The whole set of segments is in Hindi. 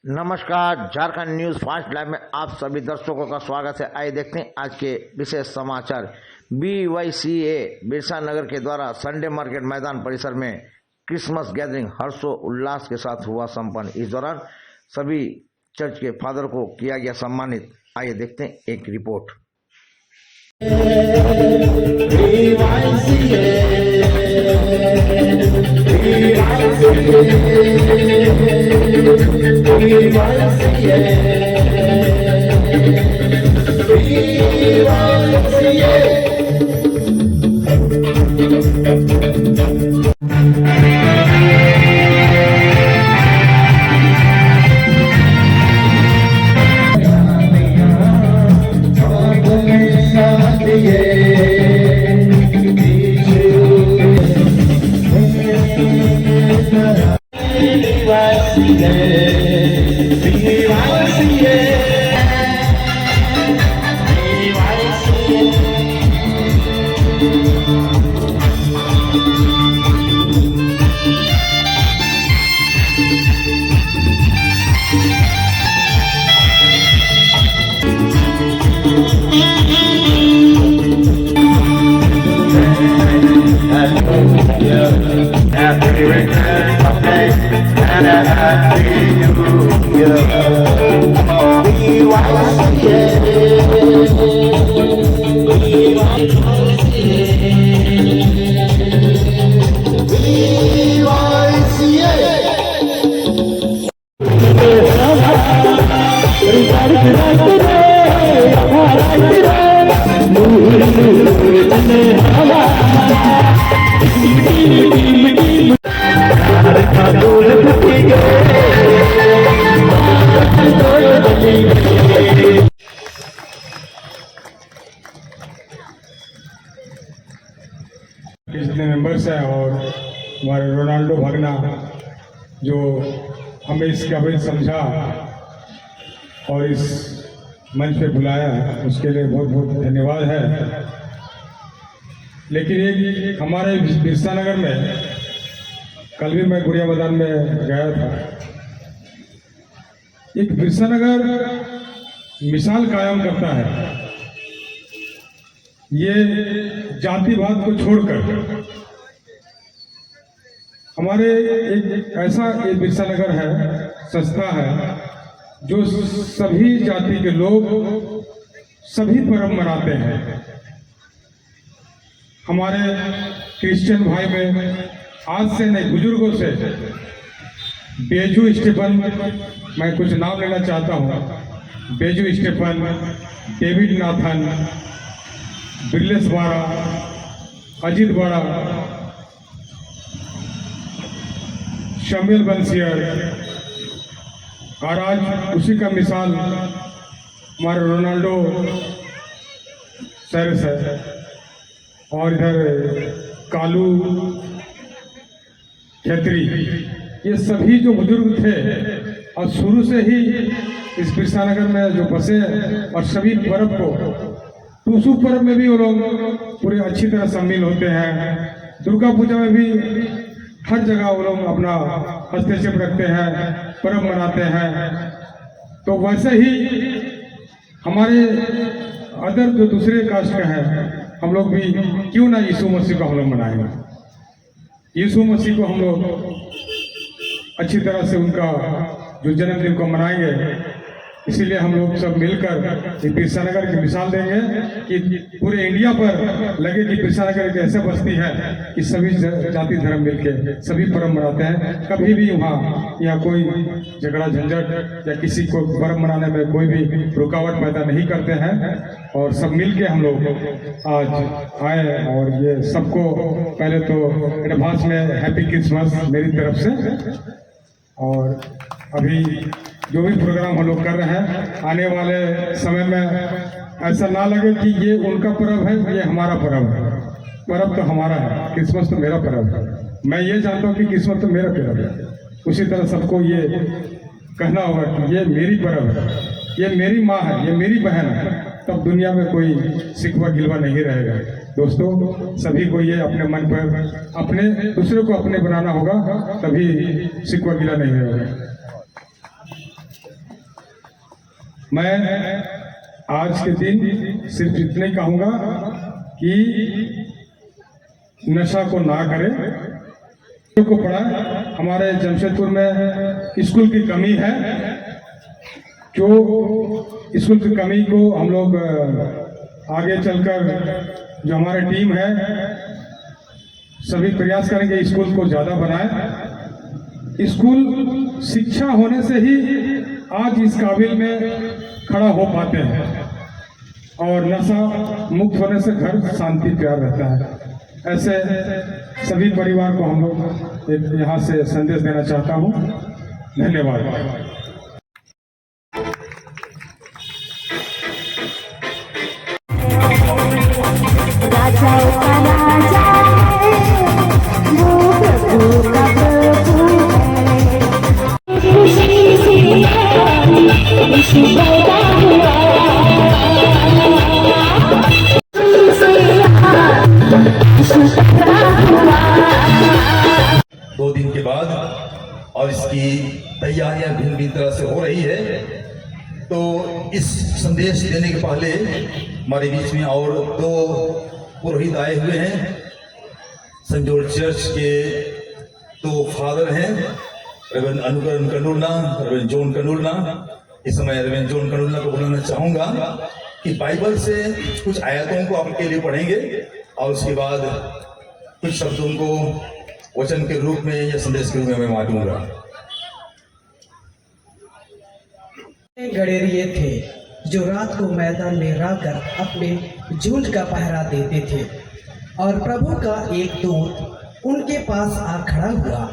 नमस्कार, झारखंड न्यूज फास्ट लाइव में आप सभी दर्शकों का स्वागत है। आइए देखते हैं आज के विशेष समाचार। BYCA बिरसा नगर के द्वारा संडे मार्केट मैदान परिसर में क्रिसमस गैदरिंग हर्षोल्लास के साथ हुआ संपन्न। इस दौरान सभी चर्च के फादर को किया गया सम्मानित। आइए देखते हैं एक report. Happy return of day and a happy new year. जितने मेंबर्स हैं और हमारे रोनाल्डो भगना जो हमें इस काबिल समझा और इस मंच पे बुलाया, उसके लिए बहुत बहुत धन्यवाद है। लेकिन एक हमारे बिरसा नगर में कल भी मैं गुड़िया मैदान में गया था। एक बिरसा नगर मिसाल कायम करता है। ये जातिवाद को छोड़कर हमारे एक ऐसा एक बिरसा नगर है, संस्था है, जो सभी जाति के लोग सभी पर्व मनाते हैं। हमारे क्रिश्चियन भाई में आज से नहीं, बुजुर्गों से बेजू स्टीफन, मैं कुछ नाम लेना चाहता हूँ। बेजू स्टीफन, डेविड नाथन, बिरलेस बाड़ा, अजीत बाड़ा, शमील बंसियर, और आज उसी का मिसाल हमारे रोनाल्डो सैरस है। और इधर कालू खेत्री, ये सभी जो बुजुर्ग थे और शुरू से ही इस बिरसा नगर में जो बसे और सभी पर्व को, टूसू पर्व में भी वो लोग पूरे अच्छी तरह शामिल होते हैं। दुर्गा पूजा में भी हर जगह वो लोग अपना हस्तक्षेप रखते हैं, पर्व मनाते हैं। तो वैसे ही हमारे अदर जो दूसरे कास्ट के हैं, हम लोग भी क्यों ना यीशु मसीह को हम लोग मनाएंगे। यीशु मसीह को हम लोग अच्छी तरह से उनका जो जन्मदिन को मनाएंगे। इसीलिए हम लोग सब मिलकर बिरसा नगर की मिसाल देंगे कि पूरे इंडिया पर लगे कि बिरसा नगर एक ऐसे बस्ती है कि सभी जाति धर्म मिलके सभी पर्व मनाते हैं। कभी भी वहाँ या कोई झगड़ा झंझट या किसी को पर्व मनाने में कोई भी रुकावट पैदा नहीं करते हैं। और सब मिलके हम लोग आज आए और ये सबको पहले तो एडवांस में हैप्पी क्रिसमस मेरी तरफ से। और अभी जो भी प्रोग्राम हम लोग कर रहे हैं, आने वाले समय में ऐसा ना लगे कि ये उनका पर्व है, ये हमारा पर्व है। पर्व तो हमारा है, क्रिसमस तो मेरा पर्व है। मैं ये जानता हूँ कि क्रिसमस तो मेरा पर्व है। उसी तरह सबको ये कहना होगा कि ये मेरी पर्व है, ये मेरी माँ है, ये मेरी बहन है। तब दुनिया में कोई सिकवा गिलवा नहीं रहेगा। दोस्तों, सभी को ये अपने मन पर अपने दूसरे को अपने बनाना होगा, तभी सिकवा गिला नहीं रहेगा। मैं आज के दिन सिर्फ इतने कहूँगा कि नशा को ना करें, को पढ़ाएं। हमारे जमशेदपुर में स्कूल की कमी है, जो स्कूल की कमी को हम लोग आगे चलकर जो हमारी टीम है सभी प्रयास करेंगे स्कूल को ज़्यादा बनाएं। स्कूल शिक्षा होने से ही आज इस काबिल में खड़ा हो पाते हैं और नशा मुक्त होने से घर शांति प्यार रहता है। ऐसे सभी परिवार को हम लोग एक यहाँ से संदेश देना चाहता हूँ। धन्यवाद। राजाओं का राजा है, वो प्रभु का प्रभु है। खुशी से यीशु पैदा हुआ, खुशी से यीशु पैदा हुआ। 2 दिन के बाद और इसकी तैयारियां भिन्न भिन्न तरह से हो रही है। तो इस संदेश देने के पहले हमारे बीच में और 2 पुरोहित आए हुए हैं। सेंट जॉर्ज चर्च के 2 फादर हैं, रेवेरेंड अनुकरण कनुरना, रेवेरेंड जॉन कनुरना। इस समय रेवेरेंड जॉन कनुरना को बुलाना चाहूंगा कि बाइबल से कुछ आयतों को आपके लिए पढ़ेंगे और उसके बाद कुछ शब्दों को वचन के रूप में या संदेश के रूप में मैं बांटूंगा। गडेरिये थे जो रात को मैदान में रहकर अपने झुंड का पहरा देते थे, और प्रभु का एक दूत उनके पास आ खड़ा हुआ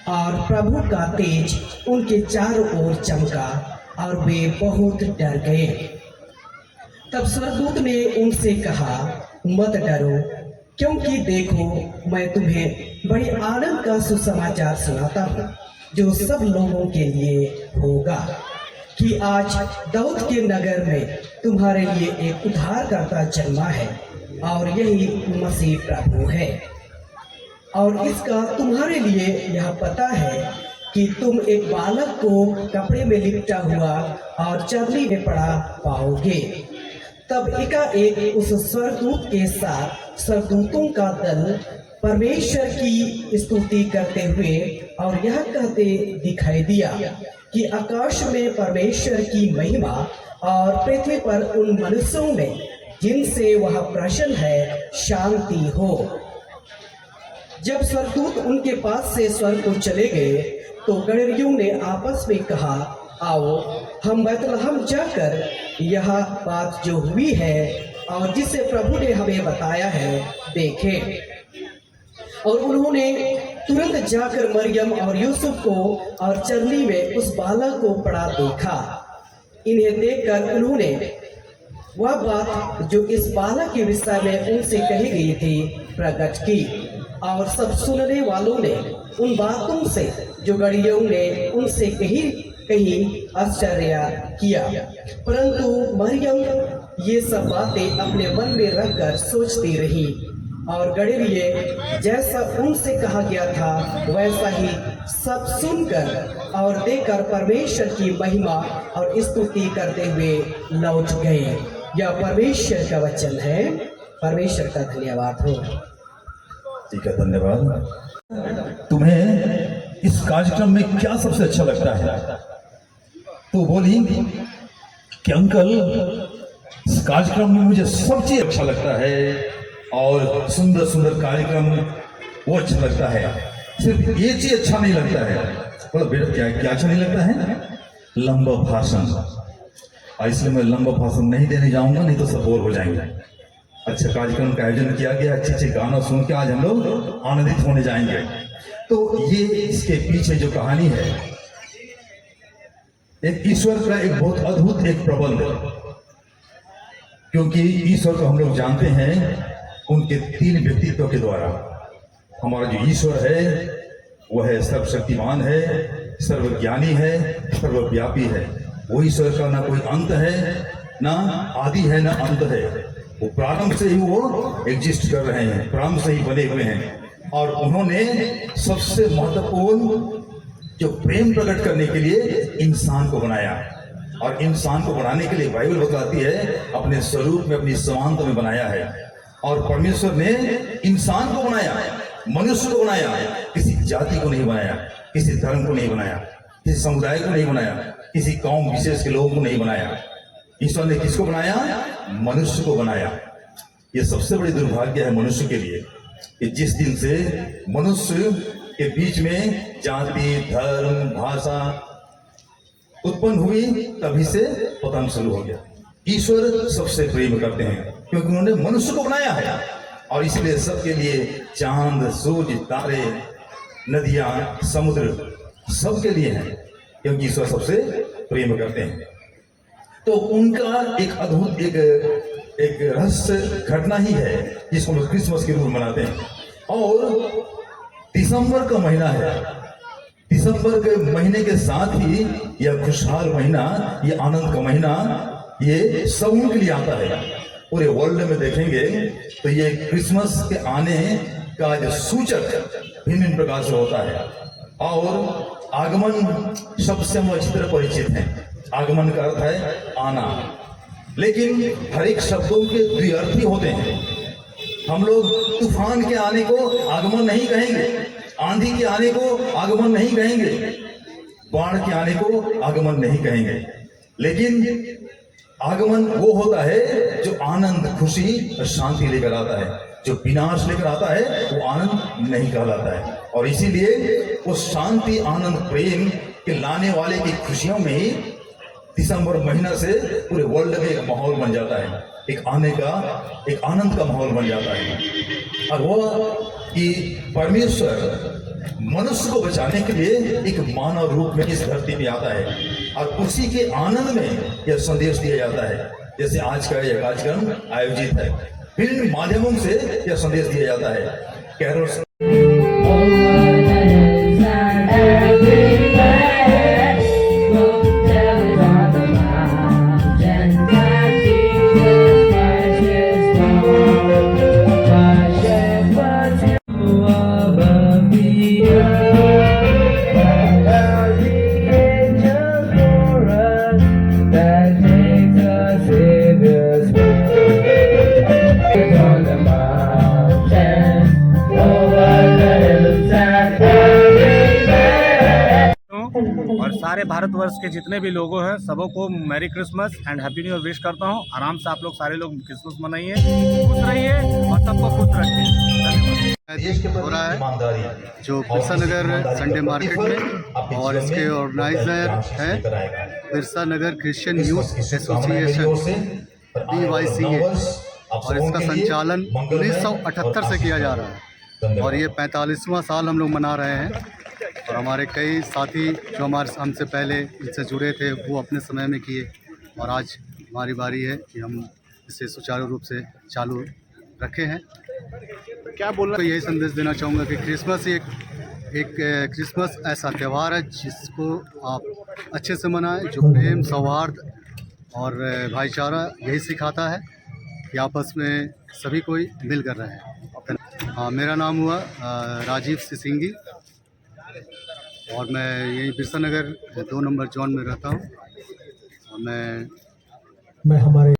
और प्रभु का तेज उनके चारों ओर चमका और वे बहुत डर गए। तब स्वर्गदूत ने उनसे कहा, मत डरो, क्योंकि देखो मैं तुम्हें बड़े आनंद का सुसमाचार सुनाता हूँ जो सब लोगों के लिए होगा, कि आज दाऊद के नगर में तुम्हारे लिए एक उद्धारकर्ता जन्मा है और यही मसीह प्रभु है। और इसका तुम्हारे लिए यह पता है कि तुम एक बालक को कपड़े में लिपटा हुआ और चरनी में पड़ा पाओगे। तब एकाएक उस स्वर्गदूत के साथ स्वर्गदूतों का दल परमेश्वर की स्तुति करते हुए और यह कहते दिखाई दिया कि आकाश में परमेश्वर की महिमा और पृथ्वी पर उन मनुष्यों में जिनसे वह प्रसन्न है शांति हो। जब स्वर्गदूत उनके पास से स्वर्ग को चले गए तो गडरियों ने आपस में कहा, आओ हम बैतलहम जाकर यह बात जो हुई है और जिसे प्रभु ने हमें बताया है देखें। और उन्होंने तुरंत जाकर मरियम और यूसुफ को और चरनी में उस बालक को पड़ा देखा। इन्हें देखकर उन्होंने वह बात जो इस बालक के विषय में उनसे कही गई थी प्रकट की, और सब सुनने वालों ने उन बातों से जो गडरियों ने उनसे कही आश्चर्य किया। परंतु मरियम ये सब बातें अपने मन में रखकर सोचती रही, और गडरिये जैसा उनसे कहा गया था वैसा ही सब सुनकर और देखकर परमेश्वर की महिमा और स्तुति करते हुए लौट गए। यह परमेश्वर का वचन है। परमेश्वर का धन्यवाद हो। ठीक है, धन्यवाद। तुम्हें इस कार्यक्रम में क्या सबसे अच्छा लगता है? तो बोली कि अंकल, इस कार्यक्रम में मुझे सब चीज अच्छा लगता है और सुंदर सुंदर कार्यक्रम वो अच्छा लगता है, सिर्फ ये चीज अच्छा नहीं लगता है। बोला बेटा क्या अच्छा नहीं लगता है? लंबा भाषण। इसलिए मैं लंबा भाषण नहीं देने जाऊंगा, नहीं तो सब बोर हो जाएंगे। अच्छा कार्यक्रम का आयोजन किया गया, अच्छे अच्छे गाना सुन के आज हम लोग आनंदित होने जाएंगे। तो ये इसके पीछे जो कहानी है, एक ईश्वर का एक बहुत अद्भुत एक प्रबंध, क्योंकि ईश्वर को हम लोग जानते हैं उनके 3 व्यक्तित्व के द्वारा। हमारा जो ईश्वर है वह है सर्वशक्तिमान है, सर्वज्ञानी है, सर्वव्यापी है। वो ईश्वर का ना कोई अंत है, ना आदि है, ना अंत है। वो प्रारंभ से ही वो एग्जिस्ट कर रहे हैं, प्रारंभ से ही बने हुए हैं। और उन्होंने सबसे महत्वपूर्ण जो प्रेम प्रकट करने के लिए इंसान को बनाया। और इंसान को बनाने के लिए बाइबल बताती है अपने स्वरूप में अपनी समानता में बनाया है। और परमेश्वर ने इंसान को बनाया, मनुष्य को बनाया, किसी जाति को नहीं बनाया, किसी धर्म को नहीं बनाया, किसी समुदाय को नहीं बनाया, किसी कौम विशेष के लोगों को नहीं बनाया। ईश्वर ने किसको बनाया? मनुष्य को बनाया। ये सबसे बड़ी दुर्भाग्य है मनुष्य के लिए कि जिस दिन से मनुष्य के बीच में जाति, धर्म, भाषा उत्पन्न हुई तभी से पतन शुरू हो गया। ईश्वर सबसे प्रेम करते हैं क्योंकि उन्होंने मनुष्य को बनाया है और इसलिए सबके लिए चांद, सूर्य, तारे, नदियां, समुद्र सबके लिए हैं क्योंकि ईश्वर सबसे प्रेम करते हैं। तो उनका एक अद्भुत एक रहस्य घटना ही है जिसको लोग क्रिसमस के रूप में मनाते हैं। और दिसंबर का महीना है, दिसंबर के महीने के साथ ही यह खुशहाल महीना, यह आनंद का महीना, ये सबों के लिए आता है। पूरे वर्ल्ड में देखेंगे तो ये क्रिसमस के आने का जो सूचक भिन्न भिन्न प्रकार से होता है। और आगमन शब्द से हम अच्छी तरह परिचित हैं। आगमन का अर्थ है आना, लेकिन हर एक शब्दों के द्व्यर्थी होते हैं। हम लोग तूफान के आने को आगमन नहीं कहेंगे, आंधी के आने को आगमन नहीं कहेंगे, बाढ़ के आने को आगमन नहीं कहेंगे, लेकिन आगमन वो होता है जो आनंद, खुशी और शांति लेकर आता है। जो विनाश लेकर आता है वो आनंद नहीं कहलाता है। और इसीलिए उस शांति, आनंद, प्रेम के लाने वाले की खुशियों में ही दिसंबर महीना से पूरे वर्ल्ड में एक माहौल बन जाता है, एक आने का, एक आनंद का माहौल बन जाता है। और वो कि परमेश्वर मनुष्य को बचाने के लिए एक मानव रूप में इस धरती पे आता है और उसी के आनंद में यह संदेश दिया जाता है। जैसे आज का यह कार्यक्रम आयोजित है, विभिन्न माध्यमों से यह संदेश दिया जाता है। कैरोल्स और सारे भारतवर्ष के जितने भी लोगों हैं सबों को merry Christmas and happy new year wish करता हूँ। आराम से आप लोग सारे लोग क्रिसमस मनाइए, खुश रहिए और सबको खुश रखिए। हो रहा है जो बिरसा नगर संडे मार्केट में, और इसके ऑर्गेनाइजर है बिरसा नगर क्रिश्चियन यूथ एसोसिएशन BYCA, और इसका संचालन 1978 से किया जा रहा है और ये 45वां साल हम लोग मना रहे हैं। और हमारे कई साथी जो हमसे पहले इनसे जुड़े थे वो अपने समय में किए, और आज हमारी बारी है कि हम इसे सुचारू रूप से चालू रखे हैं। क्या बोलना, तो यही संदेश देना चाहूँगा कि क्रिसमस एक क्रिसमस ऐसा त्यौहार है जिसको आप अच्छे से मनाएं, जो प्रेम, सौहार्द और भाईचारा यही सिखाता है कि आपस में सभी कोई मिल कर रहे हैं। हाँ, मेरा नाम हुआ राजीव सिंगी और मैं यही बिरसा नगर 2 नंबर जोन में रहता हूँ। और मैं हमारे